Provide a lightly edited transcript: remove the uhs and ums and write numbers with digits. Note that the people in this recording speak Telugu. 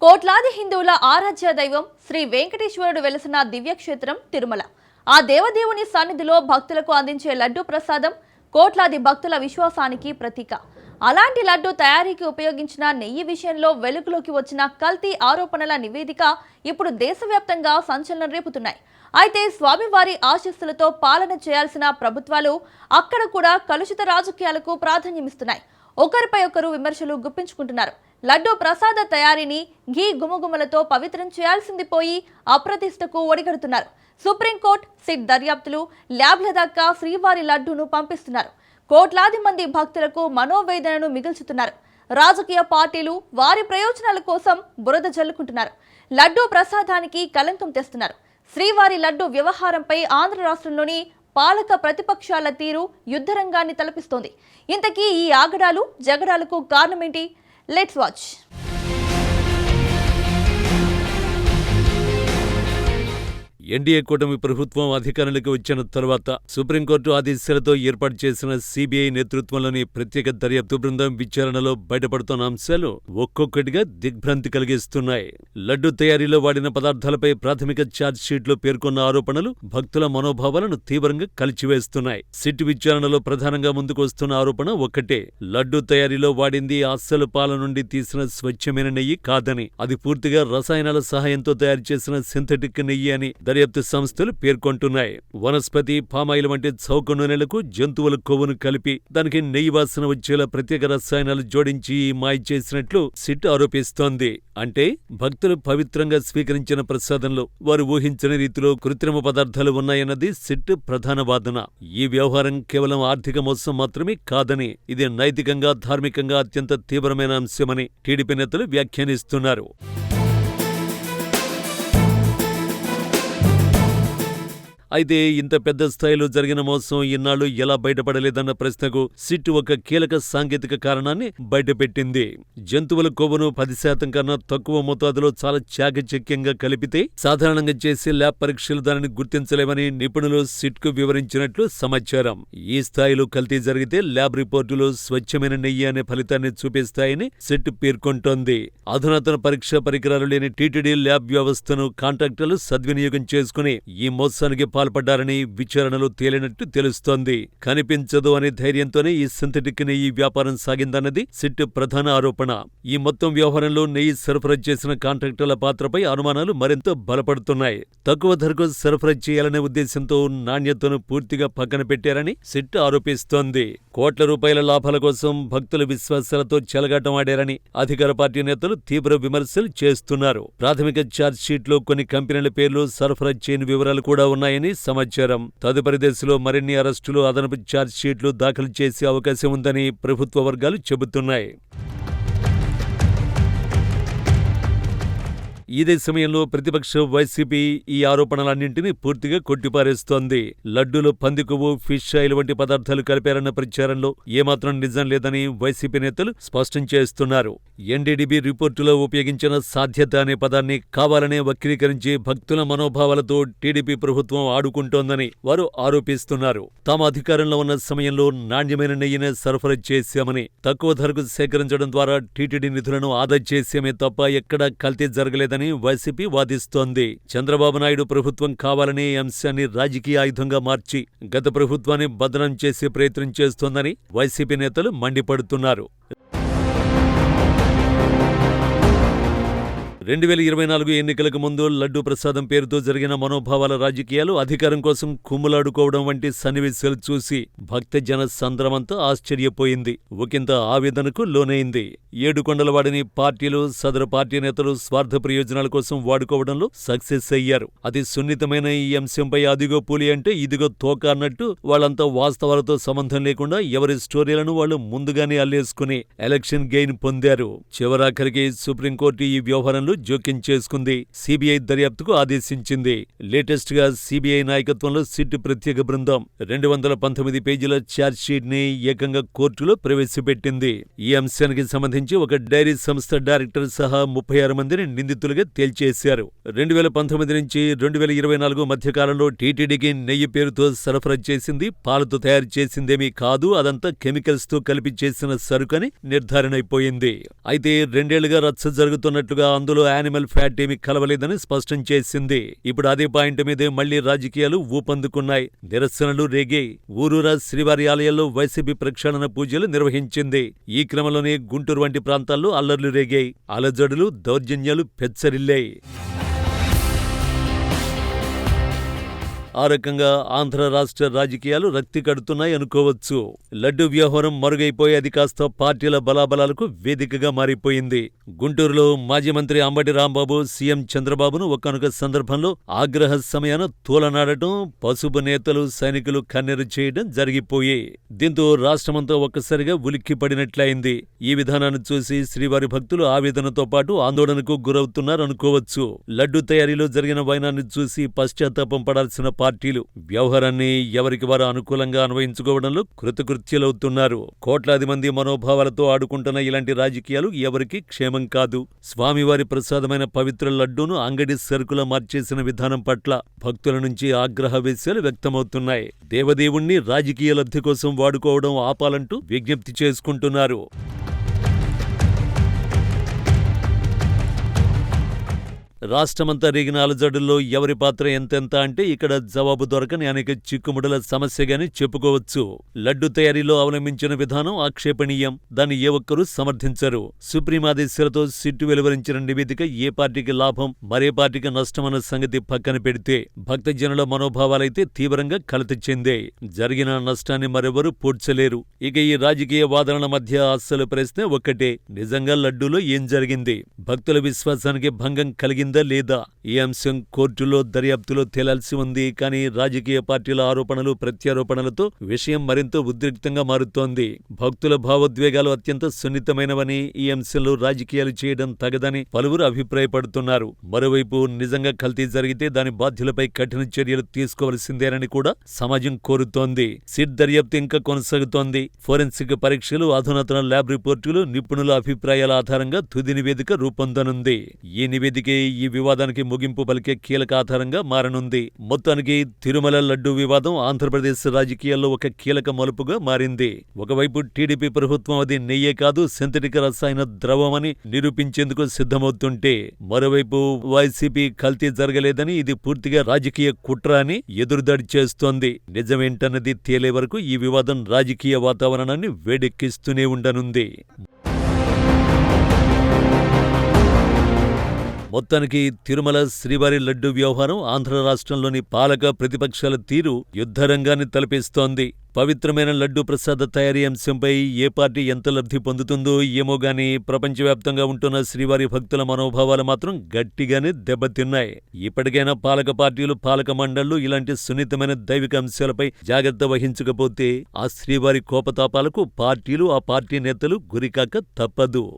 కోట్లాది హిందువుల ఆరాధ్య దైవం శ్రీ వెంకటేశ్వరుడు వెలసిన దివ్యక్షేత్రం తిరుమల. ఆ దేవదేవుని సన్నిధిలో భక్తులకు అందించే లడ్డూ ప్రసాదం కోట్లాది భక్తుల విశ్వాసానికి ప్రతీక. అలాంటి లడ్డూ తయారీకి ఉపయోగించిన నెయ్యి విషయంలో వెలుగులోకి వచ్చిన కల్తీ ఆరోపణల నివేదిక ఇప్పుడు దేశవ్యాప్తంగా సంచలనం రేపుతున్నాయి. అయితే స్వామివారి ఆశీస్సులతో పాలన చేయాల్సిన ప్రభుత్వాలు అక్కడ కూడా కలుషిత రాజకీయాలకు ప్రాధాన్యమిస్తున్నాయి. ఒకరిపై ఒకరు విమర్శలు గుప్పించుకుంటున్నారు. లడ్డూ ప్రసాద తయారీని ఘీ గుమగుమలతో పవిత్రం చేయాల్సింది పోయి అప్రతిష్టకు ఒడిగడుతున్నారు. సుప్రీంకోర్టు, సిట్ దర్యాప్తులు, ల్యాబ్ల దాకా శ్రీవారి లడ్డూను పంపిస్తున్నారు. కోట్లాది మంది భక్తులకు మనోవేదనను మిగుల్చుతున్నారు. రాజకీయ పార్టీలు వారి ప్రయోజనాల కోసం బురద జల్లుకుంటున్నారు. లడ్డూ ప్రసాదానికి కలంకం తెస్తున్నారు. శ్రీవారి లడ్డూ వ్యవహారంపై ఆంధ్ర రాష్ట్రంలోని పాలక ప్రతిపక్షాల తీరు యుద్ధరంగాన్ని తలపిస్తోంది. ఇంతకీ ఈ ఆగడాలు జగడాలకు కారణమేంటి? Let's watch. ఎన్డీఏ కూటమి ప్రభుత్వం అధికారంలోకి వచ్చిన తరువాత సుప్రీంకోర్టు ఆదేశాలతో ఏర్పాటు చేసిన సిబిఐ నేతృత్వంలోని ప్రత్యేక దర్యాప్తు బృందం విచారణలో బయటపడుతున్న అంశాలు ఒక్కొక్కటిగా దిగ్భ్రాంతి కలిగిస్తున్నాయి. లడ్డూ తయారీలో వాడిన పదార్థాలపై ప్రాథమిక ఛార్జ్షీట్లో పేర్కొన్న ఆరోపణలు భక్తుల మనోభావాలను తీవ్రంగా కలిచివేస్తున్నాయి. సిట్ విచారణలో ప్రధానంగా ముందుకు వస్తున్న ఆరోపణ ఒక్కటే: లడ్డూ తయారీలో వాడింది అస్సలు పాల నుండి తీసిన స్వచ్ఛమైన నెయ్యి కాదని, అది పూర్తిగా రసాయనాల సహాయంతో తయారు చేసిన సింథటిక్ నెయ్యి అని దర్యాప్తు సంస్థలు పేర్కొంటున్నాయి. వనస్పతి, పామాయిల్ వంటి చౌక నూనెలకు జంతువుల కొవ్వును కలిపి దానికి నెయ్యి వాసన వచ్చేలా ప్రత్యేక రసాయనాలు జోడించి మాయ చేసినట్లు సిట్ ఆరోపిస్తోంది. అంటే భక్తులు పవిత్రంగా స్వీకరించిన ప్రసాదంలో వారు ఊహించని రీతిలో కృత్రిమ పదార్థాలు ఉన్నాయన్నది సిట్ ప్రధాన వాదన. ఈ వ్యవహారం కేవలం ఆర్థిక మోసం మాత్రమే కాదని, ఇది నైతికంగా, ధార్మికంగా అత్యంత తీవ్రమైన అంశమని టీడీపీ నేతలు వ్యాఖ్యానిస్తున్నారు. అయితే ఇంత పెద్ద స్థాయిలో జరిగిన మోసం ఇన్నాళ్లు ఎలా బయటపడలేదన్న ప్రశ్నకు సిట్ ఒక కీలక సాంకేతిక కారణాన్ని బయటపెట్టింది. జంతువుల కొవ్వును 10% కన్నా తక్కువ మోతాదులో చాలా చాకచక్యంగా కలిపితే సాధారణంగా చేసే ల్యాబ్ పరీక్షలు దానిని గుర్తించలేమని నిపుణులు సిట్కు వివరించినట్లు సమాచారం. ఈ స్థాయిలో కల్తీ జరిగితే ల్యాబ్ రిపోర్టులు స్వచ్ఛమైన నెయ్యి అనే ఫలితాన్ని చూపిస్తాయని సిట్ పేర్కొంటోంది. అధునాతన పరీక్షా పరికరాలు లేని టీటీడీ ల్యాబ్ వ్యవస్థను కాంట్రాక్టర్లు సద్వినియోగం చేసుకుని ఈ మోసానికి పాల్పడ్డారని విచారణలో తేలినట్టు తెలుస్తోంది. కనిపించదు అనే ధైర్యంతోనే ఈ సింథటిక్ నెయ్యి వ్యాపారం సాగిందన్నది సిట్ ప్రధాన ఆరోపణ. ఈ మొత్తం వ్యవహారంలో నెయ్యి సరఫరా చేసిన కాంట్రాక్టర్ల పాత్రపై అనుమానాలు మరింత బలపడుతున్నాయి. తక్కువ ధరకు సరఫరా చేయాలనే ఉద్దేశంతో నాణ్యతను పూర్తిగా పక్కన పెట్టారని సిట్ ఆరోపిస్తోంది. కోట్ల రూపాయల లాభాల కోసం భక్తుల విశ్వాసాలతో చెలగాటం ఆడారని అధికార పార్టీ నేతలు తీవ్ర విమర్శలు చేస్తున్నారు. ప్రాథమిక ఛార్జ్షీట్లో కొన్ని కంపెనీల పేర్లు, సరఫరా చేయని వివరాలు కూడా ఉన్నాయని సమాచారం. తదుపరి దశలో మరిన్ని అరెస్టులు, అదనపు ఛార్జ్షీట్లు దాఖలు చేసే అవకాశం ఉందని ప్రభుత్వ వర్గాలు చెబుతున్నాయి. ఇదే సమయంలో ప్రతిపక్ష వైసీపీ ఈ ఆరోపణలన్నింటినీ పూర్తిగా కొట్టిపారేస్తోంది. లడ్డూలో పంది కొవ్వు, ఫిష్ ఆయిల్ వంటి పదార్థాలు కలిపారన్న ప్రచారంలో ఏమాత్రం నిజం లేదని వైసీపీ నేతలు స్పష్టం చేస్తున్నారు. ఎన్డీడీబీ రిపోర్టులో ఉపయోగించిన సాధ్యత అనే పదాన్ని కావాలనే వక్రీకరించి భక్తుల మనోభావాలతో టీడీపీ ప్రభుత్వం ఆడుకుంటోందని వారు ఆరోపిస్తున్నారు. తాము అధికారంలో ఉన్న సమయంలో నాణ్యమైన నెయ్యినే సరఫరా చేశామని, తక్కువ ధరకు సేకరించడం ద్వారా టీటీడీ నిధులను ఆదా చేశామే తప్ప ఎక్కడా కల్తీ జరగలేదని వైసీపీ వాదిస్తోంది. చంద్రబాబు నాయుడు ప్రభుత్వం కావాలనే ఈ అంశాన్ని రాజకీయ ఆయుధంగా మార్చి గత ప్రభుత్వాన్ని బదనం చేసే ప్రయత్నం చేస్తోందని వైసీపీ నేతలు మండిపడుతున్నారు. 2024 ఎన్నికలకు ముందు లడ్డూ ప్రసాదం పేరుతో జరిగిన మనోభావాల రాజకీయాలు, అధికారం కోసం కుమ్ములాడుకోవడం వంటి సన్నివేశాలు చూసి భక్త జన సంద్రమంతా ఆశ్చర్యపోయింది. ఒకంత ఆవేదనకు లోనైంది. ఏడుకొండలవాడిని పార్టీలు, సదరు పార్టీ నేతలు స్వార్థ ప్రయోజనాల కోసం వాడుకోవడంలో సక్సెస్ అయ్యారు. అతి సున్నితమైన ఈ అంశంపై అదిగో పులి అంటే ఇదిగో తోక అన్నట్టు వాళ్ళంతా వాస్తవాలతో సంబంధం లేకుండా ఎవరి స్టోరీలను వాళ్ళు ముందుగానే అల్లేసుకుని ఎలక్షన్ గెయిన్ పొందారు. చివరాఖరికి సుప్రీంకోర్టు ఈ వ్యవహారంలో జోక్యం చేసుకుంది. సిబిఐ దర్యాప్తుకు ఆదేశించింది. లేటెస్ట్ గా సిబిఐ నాయకత్వంలో సిట్ ప్రత్యేక బృందం 219 పేజీల ఛార్జ్షీట్ ని ఏకంగా కోర్టులో ప్రవేశపెట్టింది. ఈ అంశానికి సంబంధించి ఒక డైరీ సంస్థ డైరెక్టర్ సహా 36 మందిని నిందితులుగా తేల్చేశారు. 2019 నుంచి 2024 మధ్యకాలంలో టీటీడీకి నెయ్యి పేరుతో సరఫరా చేసింది పాలతో తయారు చేసిందేమీ కాదు, అదంతా కెమికల్స్ తో కలిపి చేసిన సరుకని నిర్ధారణ అయిపోయింది. అయితే 2 ఏళ్లుగా రచ్చ జరుగుతున్నట్లుగా అందులో యానిమల్ ఫ్యాట్ ఏమీ కలవలేదని స్పష్టం చేసింది. ఇప్పుడు అదే పాయింట్ మీదే మళ్లీ రాజకీయాలు ఊపందుకున్నాయి. నిరసనలు రేగాయి. ఊరూరా శ్రీవారి ఆలయాల్లో వైసీపీ ప్రక్షాళన పూజలు నిర్వహించింది. ఈ క్రమంలోనే గుంటూరు వంటి ప్రాంతాల్లో అల్లర్లు రేగాయి. అలజడులు, దౌర్జన్యాలు పెచ్చరిల్లాయి. ఆ రకంగా ఆంధ్ర రాష్ట్ర రాజకీయాలు రక్తి కడుతున్నాయి అనుకోవచ్చు. లడ్డు వ్యవహారం మరుగైపోయి అది కాస్త పార్టీల బలాబలాలకు వేదికగా మారిపోయింది. గుంటూరులో మాజీ మంత్రి అంబటి రాంబాబు సీఎం చంద్రబాబును ఒకానొక సందర్భంలో ఆగ్రహ సమయాన తూలనాడటం, పసుపు నేతలు, సైనికులు కన్నెరు చేయడం జరిగిపోయి దీంతో రాష్ట్రమంతా ఒక్కసారిగా ఉలిక్కి పడినట్లయింది. ఈ విధానాన్ని చూసి శ్రీవారి భక్తులు ఆవేదనతో పాటు ఆందోళనకు గురవుతున్నారనుకోవచ్చు. లడ్డు తయారీలో జరిగిన వైనాన్ని చూసి పశ్చాత్తాపం పడాల్సిన పార్టీలు వ్యవహారాన్ని ఎవరికి వారు అనుకూలంగా అన్వయించుకోవడంలో కృతకృత్యులవుతున్నారు. కోట్లాది మంది మనోభావాలతో ఆడుకుంటున్న ఇలాంటి రాజకీయాలు ఎవరికీ క్షేమం కాదు. స్వామివారి ప్రసాదమైన పవిత్ర లడ్డూను అంగడి సరుకులా మార్చేసిన విధానం పట్ల భక్తుల నుంచి ఆగ్రహవేశాలు వ్యక్తమవుతున్నాయి. దేవదేవుణ్ణి రాజకీయ లబ్ధి కోసం వాడుకోవడం ఆపాలంటూ విజ్ఞప్తి చేసుకుంటున్నారు. రాష్ట్రమంతా రేగిన అలజడుల్లో ఎవరి పాత్ర ఎంతెంత అంటే ఇక్కడ జవాబు దొరకని అనేక చిక్కుముడల సమస్యగాని చెప్పుకోవచ్చు. లడ్డు తయారీలో అవలంబించిన విధానం ఆక్షేపణీయం. దాన్ని ఏ ఒక్కరూ సమర్థించరు. సుప్రీం ఆదేశాలతో సిట్టు వెలువరించిన నివేదిక ఏ పార్టీకి లాభం, మరే పార్టీకి నష్టమన్న సంగతి పక్కన పెడితే భక్తజనుల మనోభావాలైతే తీవ్రంగా కలత చెందాయి. జరిగిన నష్టాన్ని మరెవరూ పూడ్చలేరు. ఇక ఈ రాజకీయ వాదనల మధ్య అస్సలు ప్రశ్న ఒక్కటే, నిజంగా లడ్డూలో ఏం జరిగింది? భక్తుల విశ్వాసానికి భంగం కలిగిందా లేదా? ఈ అంశం కోర్టులో దర్యాప్తులో తేలాల్సి ఉంది. కానీ రాజకీయ పార్టీల ఆరోపణలు, ప్రత్యారోపణలతో విషయం మరింత ఉద్రిక్తంగా మారుతోంది. భక్తుల భావోద్వేగాలు అత్యంత సున్నితమైనవని, ఈ అంశంలో రాజకీయాలు చేయడం తగదని పలువురు అభిప్రాయపడుతున్నారు. మరోవైపు నిజంగా కల్తీ జరిగితే దాని బాధ్యులపై కఠిన చర్యలు తీసుకోవలసిందేనని కూడా సమాజం కోరుతోంది. సిట్ దర్యాప్తు ఇంకా కొనసాగుతోంది. ఫోరెన్సిక్ పరీక్షలు, అధునాతన ల్యాబ్ రిపోర్టులు, నిపుణుల అభిప్రాయాల ఆధారంగా తుది నివేదిక రూపొందనుంది. ఈ నివేదికే ఈ వివాదానికి ముగింపు పలికే కీలక ఆధారంగా మారనుంది. మొత్తానికి తిరుమల లడ్డూ వివాదం ఆంధ్రప్రదేశ్ రాజకీయాల్లో ఒక కీలక మలుపుగా మారింది. ఒకవైపు టీడీపీ ప్రభుత్వం అది నెయ్యే కాదు, సింథటిక్ రసాయన ద్రవమని నిరూపించేందుకు సిద్ధమవుతుంటే, మరోవైపు వైసీపీ కల్తీ జరగలేదని, ఇది పూర్తిగా రాజకీయ కుట్ర అని ఎదురుదాడి చేస్తోంది. నిజమేంటన్నది తేలే వరకు ఈ వివాదం రాజకీయ వాతావరణాన్ని వేడెక్కిస్తూనే ఉండనుంది. మొత్తానికి తిరుమల శ్రీవారి లడ్డు వ్యవహారం ఆంధ్ర రాష్ట్రంలోని పాలక ప్రతిపక్షాల తీరు యుద్ధరంగాన్ని తలపిస్తోంది. పవిత్రమైన లడ్డూ ప్రసాద తయారీ అంశంపై ఏ పార్టీ ఎంత లబ్ధి పొందుతుందో ఏమో గానీ ప్రపంచవ్యాప్తంగా ఉంటున్న శ్రీవారి భక్తుల మనోభావాలు మాత్రం గట్టిగానే దెబ్బతిన్నాయి. ఇప్పటికైనా పాలక పార్టీలు, పాలక మండళ్లు ఇలాంటి సున్నితమైన దైవిక అంశాలపై జాగ్రత్త వహించకపోతే ఆ శ్రీవారి కోపతాపాలకు పార్టీలు, ఆ పార్టీ నేతలు గురికాక తప్పదు.